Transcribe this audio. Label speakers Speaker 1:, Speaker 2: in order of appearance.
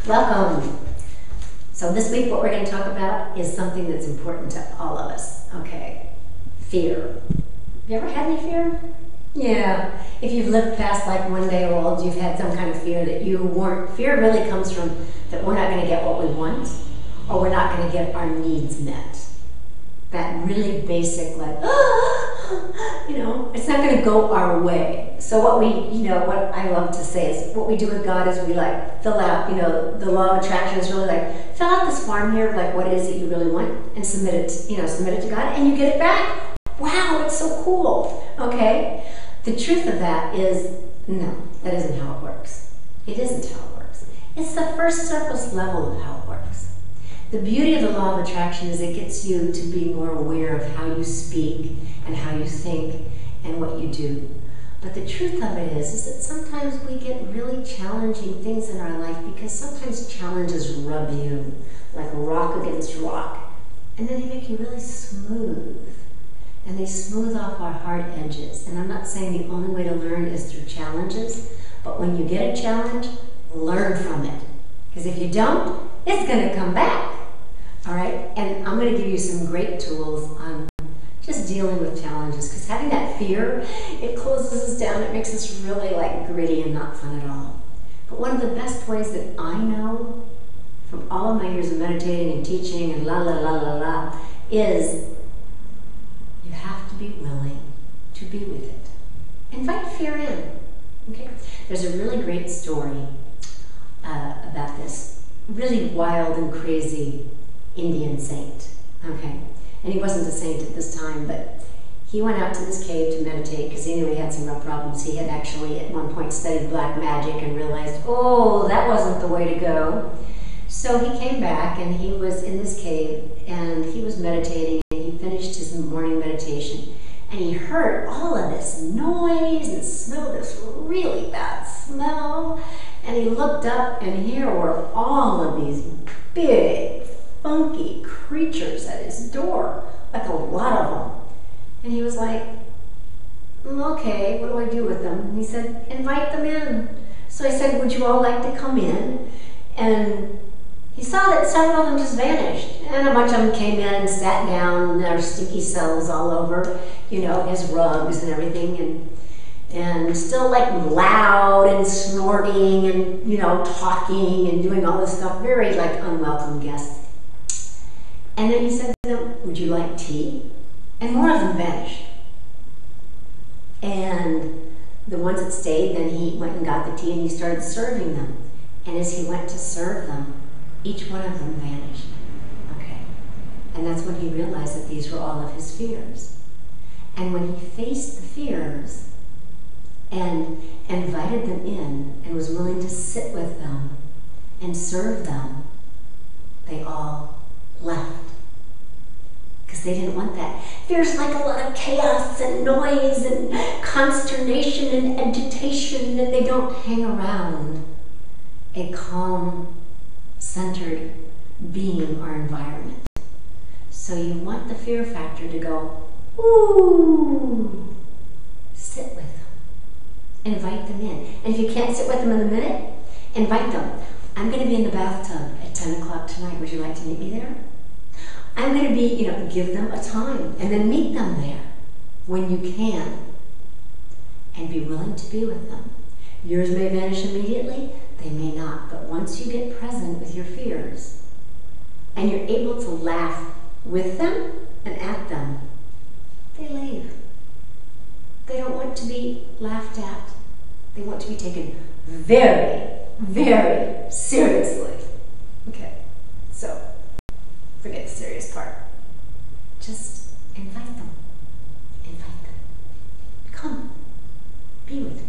Speaker 1: Welcome. So this week what we're going to talk about is something that's important to all of us. Okay, fear. You ever had any fear? Yeah. If you've lived past like 1 day old, you've had some kind of fear that you weren't. Fear really comes from that we're not going to get what we want, or we're not going to get our needs met. That really basic, like, it's not going to go our way. So what what I love to say is, what we do with God is we like fill out, the law of attraction is really like, fill out this form here of like what it is that you really want and submit it to God, and you get it back. Wow, it's so cool. Okay? The truth of that is, no, that isn't how it works. It isn't how it works. It's the first surface level of how it works. The beauty of the law of attraction is it gets you to be more aware of how you speak and how you think and what you do. But the truth of it is that sometimes we get really challenging things in our life because sometimes challenges rub you like rock against rock. And then they make you really smooth. And they smooth off our hard edges. And I'm not saying the only way to learn is through challenges, but when you get a challenge, learn from it. Because if you don't, it's going to come back. All right? And I'm going to give you some great tools on just dealing with challenges. Because having that fear, it closes us down. It makes us really like gritty and not fun at all. But one of the best ways that I know from all of my years of meditating and teaching and is you have to be willing to be with it. Invite fear in. Okay? There's a really great story about this really wild and crazy Indian saint. Okay? And he wasn't a saint at this time, but he went out to this cave to meditate because he knew he had some real problems. He had actually at one point studied black magic and realized, oh, that wasn't the way to go. So he came back and he was in this cave and he was meditating, and he finished his morning meditation and he heard all of this noise and smelled this really bad smell, and he looked up and here were all of these big funky creatures at his door, like a lot of them. And he was like, okay, what do I do with them? And he said, invite them in. So he said, would you all like to come in? And he saw that several of them just vanished. And a bunch of them came in and sat down, and there were sticky cells all over, his rugs and everything, and still like loud and snorting and, talking and doing all this stuff, very like unwelcome guests. And then he said to them, would you like tea? And more of them vanished. And the ones that stayed, then he went and got the tea and he started serving them. And as he went to serve them, each one of them vanished. Okay. And that's when he realized that these were all of his fears. And when he faced the fears and invited them in and was willing to sit with them and serve them, they all left. Because they didn't want that. Fear's like a lot of chaos and noise and consternation and agitation, and they don't hang around a calm, centered being or environment. So you want the fear factor to go, ooh, sit with them. Invite them in. And if you can't sit with them in a minute, invite them. I'm going to be in the bathtub at 10 o'clock tonight. Would you like to meet me there? I'm going to be, give them a time and then meet them there when you can and be willing to be with them. Yours may vanish immediately, they may not, but once you get present with your fears and you're able to laugh with them and at them, they leave. They don't want to be laughed at. They want to be taken very, very seriously. Okay, so forget the serious part. Just invite them. Invite them. Come, be with me.